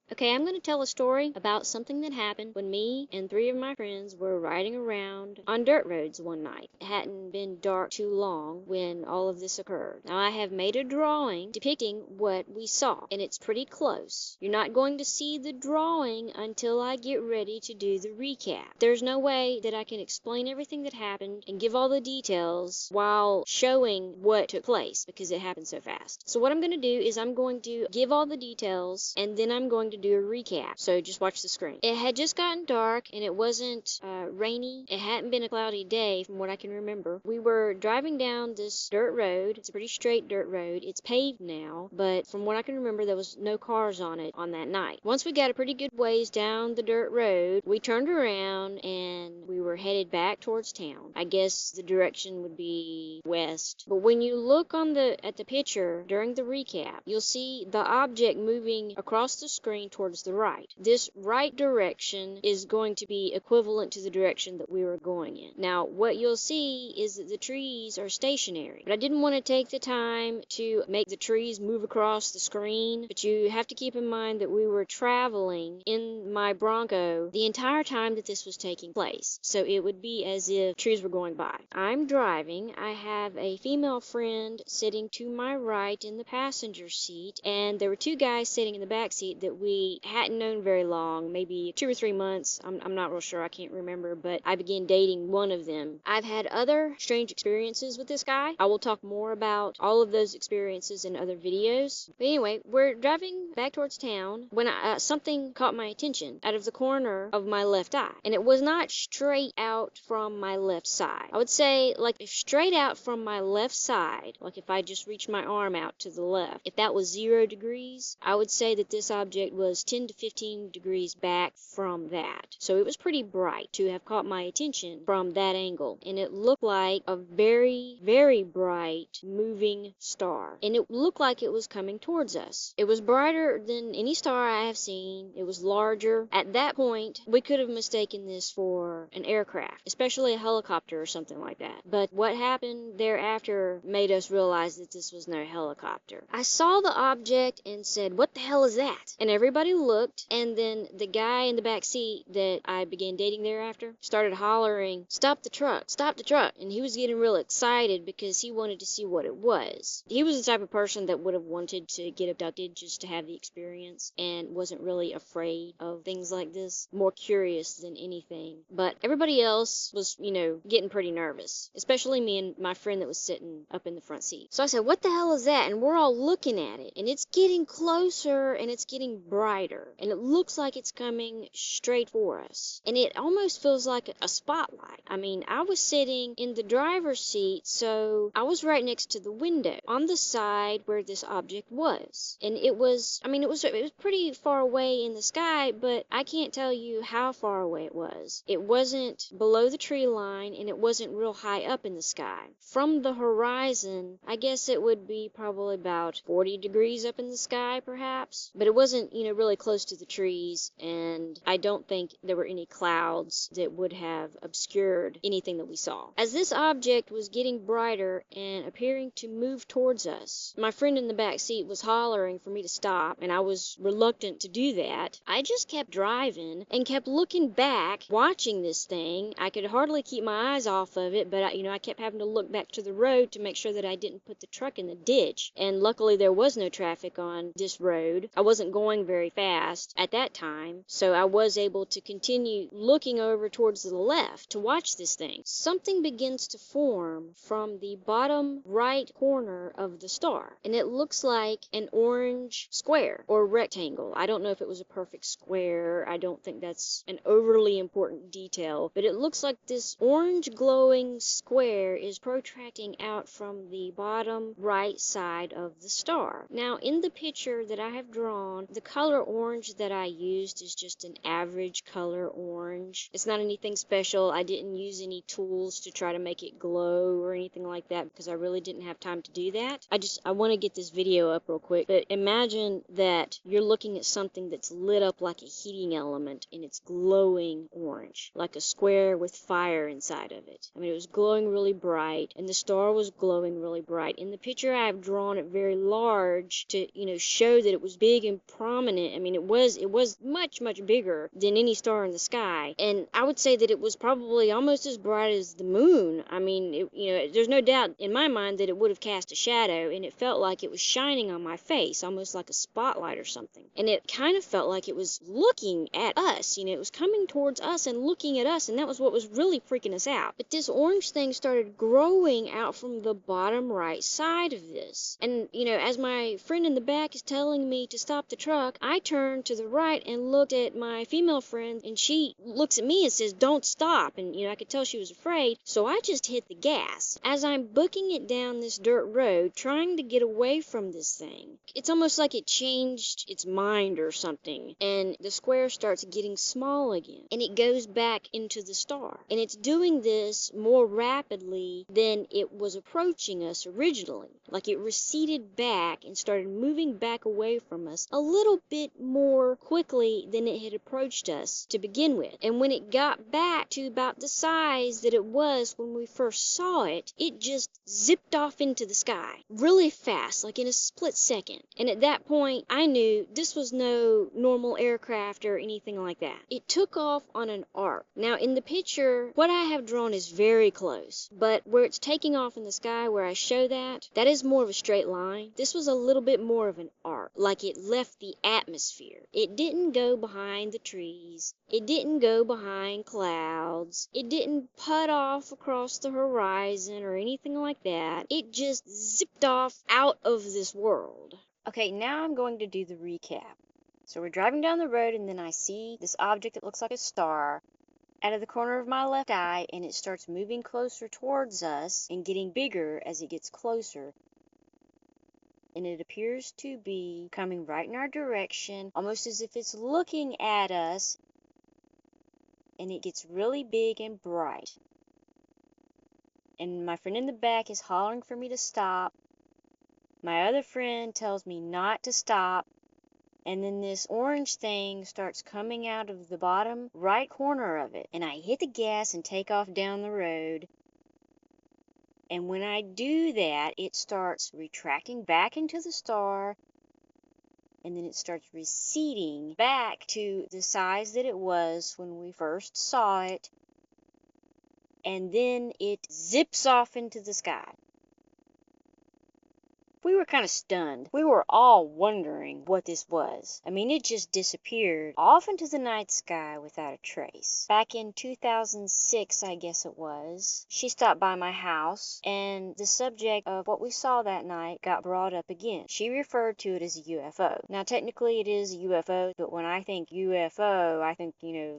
Okay, I'm going to tell a story about something that happened when me and 3 of my friends were riding around on dirt roads one night. It hadn't been dark too long when all of this occurred. Now, I have made a drawing depicting what we saw, and it's pretty close. You're not going to see the drawing until I get ready to do the recap. There's no way that I can explain everything that happened and give all the details while showing what took place, because it happened so fast. So what I'm going to do is I'm going to give all the details, and then I'm going to do a recap. So just watch the screen. It had just gotten dark, and it wasn't rainy. It hadn't been a cloudy day from what I can remember. We were driving down this dirt road. It's a pretty straight dirt road. It's paved now, but from what I can remember, there was no cars on it on that night. Once we got a pretty good ways down the dirt road, we turned around and we were headed back towards town. I guess the direction would be west. But when you look at the picture during the recap, you'll see the object moving across the screen towards the right. This right direction is going to be equivalent to the direction that we were going in. Now, what you'll see is that the trees are stationary, but I didn't want to take the time to make the trees move across the screen, but you have to keep in mind that we were traveling in my Bronco the entire time that this was taking place, so it would be as if trees were going by. I'm driving. I have a female friend sitting to my right in the passenger seat, and there were 2 guys sitting in the back seat that we hadn't known very long, maybe 2 or 3 months. I'm not real sure, I can't remember, but I began dating one of them. I've had other strange experiences with this guy. I will talk more about all of those experiences in other videos. But anyway, we're driving back towards town when something caught my attention out of the corner of my left eye, and it was not straight out from my left side. I would say, like, if straight out from my left side, like if I just reached my arm out to the left, if that was 0 degrees, I would say that this object was 10 to 15 degrees back from that. So it was pretty bright to have caught my attention from that angle, and it looked like a very, very bright moving star, and it looked like it was coming towards us. It was brighter than any star I have seen. It was larger. At that point, we could have mistaken this for an aircraft, especially a helicopter or something like that. But what happened thereafter made us realize that this was no helicopter. I saw the object and said, "What the hell is that?" And everybody looked, and then the guy in the back seat that I began dating thereafter started hollering, "Stop the truck, stop the truck." And he was getting real excited because he wanted to see what it was. He was the type of person that would have wanted to get abducted just to have the experience and wasn't really afraid of things like this, more curious than anything. But everybody else was, getting pretty nervous, especially me and my friend that was sitting up in the front seat. So I said, "What the hell is that?" And we're all looking at it, and it's getting closer and it's getting brighter, and it looks like it's coming straight for us, and it almost feels like a spotlight. I mean, I was sitting in the driver's seat, so I was right next to the window on the side where this object was, and it was pretty far away in the sky, but I can't tell you how far away it was. It wasn't below the tree line, and it wasn't real high up in the sky. From the horizon, I guess it would be probably about 40 degrees up in the sky, perhaps, but it wasn't, really close to the trees, and I don't think there were any clouds that would have obscured anything that we saw. As this object was getting brighter and appearing to move towards us, my friend in the back seat was hollering for me to stop, and I was reluctant to do that. I just kept driving and kept looking back, watching this thing. I could hardly keep my eyes off of it, but I kept having to look back to the road to make sure that I didn't put the truck in the ditch, and luckily there was no traffic on this road. I wasn't going very fast at that time, so I was able to continue looking over towards the left to watch this thing. Something begins to form from the bottom right corner of the star, and it looks like an orange square or rectangle. I don't know if it was a perfect square. I don't think that's an overly important detail, but it looks like this orange glowing square is protracting out from the bottom right side of the star. Now, in the picture that I have drawn, the color orange that I used is just an average color orange. It's not anything special. I didn't use any tools to try to make it glow or anything like that because I really didn't have time to do that. I want to get this video up real quick, but imagine that you're looking at something that's lit up like a heating element and it's glowing orange, like a square with fire inside of it. I mean, it was glowing really bright, and the star was glowing really bright. In the picture, I have drawn it very large to, show that it was big and prominent prominent. I mean, it was much, much bigger than any star in the sky. And I would say that it was probably almost as bright as the moon. I mean, there's no doubt in my mind that it would have cast a shadow, and it felt like it was shining on my face, almost like a spotlight or something. And it kind of felt like it was looking at us. It was coming towards us and looking at us, and that was what was really freaking us out. But this orange thing started growing out from the bottom right side of this. And, as my friend in the back is telling me to stop the truck, I turned to the right and looked at my female friend, and she looks at me and says, "Don't stop." And, I could tell she was afraid, so I just hit the gas. As I'm booking it down this dirt road, trying to get away from this thing, it's almost like it changed its mind or something, and the square starts getting small again, and it goes back into the star. And it's doing this more rapidly than it was approaching us originally. Like it receded back and started moving back away from us a little bit more quickly than it had approached us to begin with. And when it got back to about the size that it was when we first saw it, it just zipped off into the sky really fast, like in a split second. And at that point, I knew this was no normal aircraft or anything like that. It took off on an arc. Now, in the picture, what I have drawn is very close, but where it's taking off in the sky, where I show that is more of a straight line. This was a little bit more of an arc, like it left the atmosphere. It didn't go behind the trees. It didn't go behind clouds. It didn't put off across the horizon or anything like that. It just zipped off out of this world. Okay, now I'm going to do the recap. So we're driving down the road, and then I see this object that looks like a star out of the corner of my left eye, and it starts moving closer towards us and getting bigger as it gets closer. And it appears to be coming right in our direction, almost as if it's looking at us, and it gets really big and bright. And my friend in the back is hollering for me to stop. My other friend tells me not to stop. And then this orange thing starts coming out of the bottom right corner of it. And I hit the gas and take off down the road. And when I do that, it starts retracting back into the star. And then it starts receding back to the size that it was when we first saw it. And then it zips off into the sky. We were kind of stunned. We were all wondering what this was. I mean, it just disappeared off into the night sky without a trace. Back in 2006, I guess it was, she stopped by my house, and the subject of what we saw that night got brought up again. She referred to it as a UFO. Now, technically it is a UFO, but when I think UFO, I think,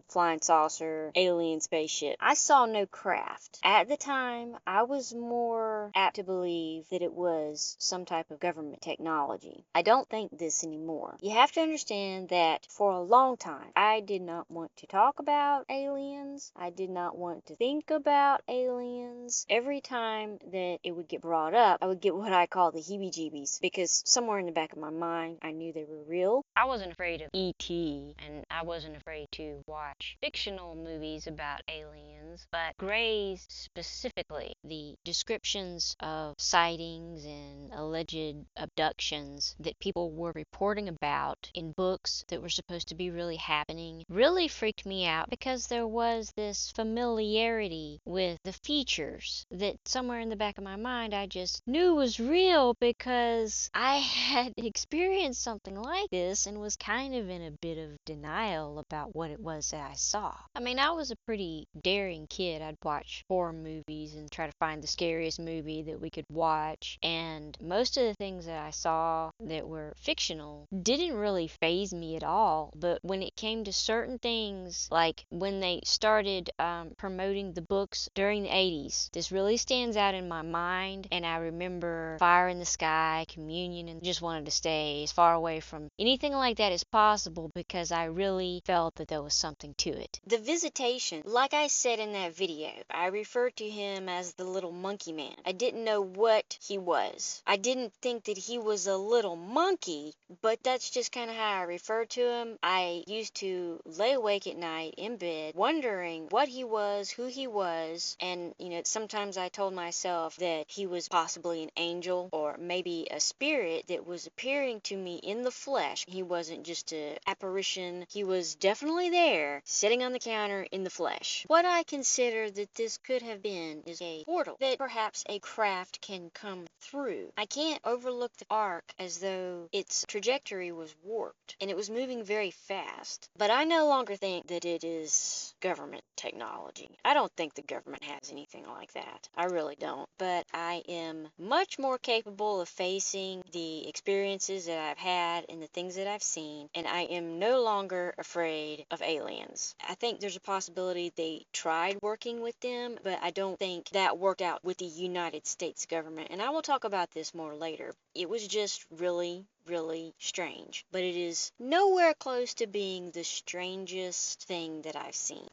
flying saucer, alien spaceship. I saw no craft. At the time, I was more apt to believe that it was some type of government technology. I don't think this anymore. You have to understand that for a long time, I did not want to talk about aliens. I did not want to think about aliens. Every time that it would get brought up, I would get what I call the heebie-jeebies, because somewhere in the back of my mind, I knew they were real. I wasn't afraid of E.T., and I wasn't afraid to watch fictional movies about aliens, but Gray's specifically, the descriptions of sightings and alleged abductions that people were reporting about in books that were supposed to be really happening really freaked me out, because there was this familiarity with the features that somewhere in the back of my mind I just knew was real, because I had experienced something like this and was kind of in a bit of denial about what it was that I saw. I mean, I was a pretty daring kid. I'd watch horror movies and try to find the scariest movie that we could watch, and most of the things that I saw that were fictional didn't really faze me at all. But when it came to certain things, like when they started promoting the books during the 80s, this really stands out in my mind. And I remember Fire in the Sky, Communion, and just wanted to stay as far away from anything like that as possible, because I really felt that there was something to it. The Visitation, like I said in that video, I referred to him as the little monkey man. I didn't know what he was. I didn't didn't think that he was a little monkey, but that's just kind of how I refer to him. I used to lay awake at night in bed wondering what he was, who he was, and, sometimes I told myself that he was possibly an angel or maybe a spirit that was appearing to me in the flesh. He wasn't just an apparition. He was definitely there, sitting on the counter in the flesh. What I consider that this could have been is a portal that perhaps a craft can come through. I can't overlook the arc as though its trajectory was warped and it was moving very fast. But I no longer think that it is government technology. I don't think the government has anything like that. I really don't. But I am much more capable of facing the experiences that I've had and the things that I've seen, and I am no longer afraid of aliens. I think there's a possibility they tried working with them, but I don't think that worked out with the United States government, and I will talk about this more later. It was just really strange, but it is nowhere close to being the strangest thing that I've seen.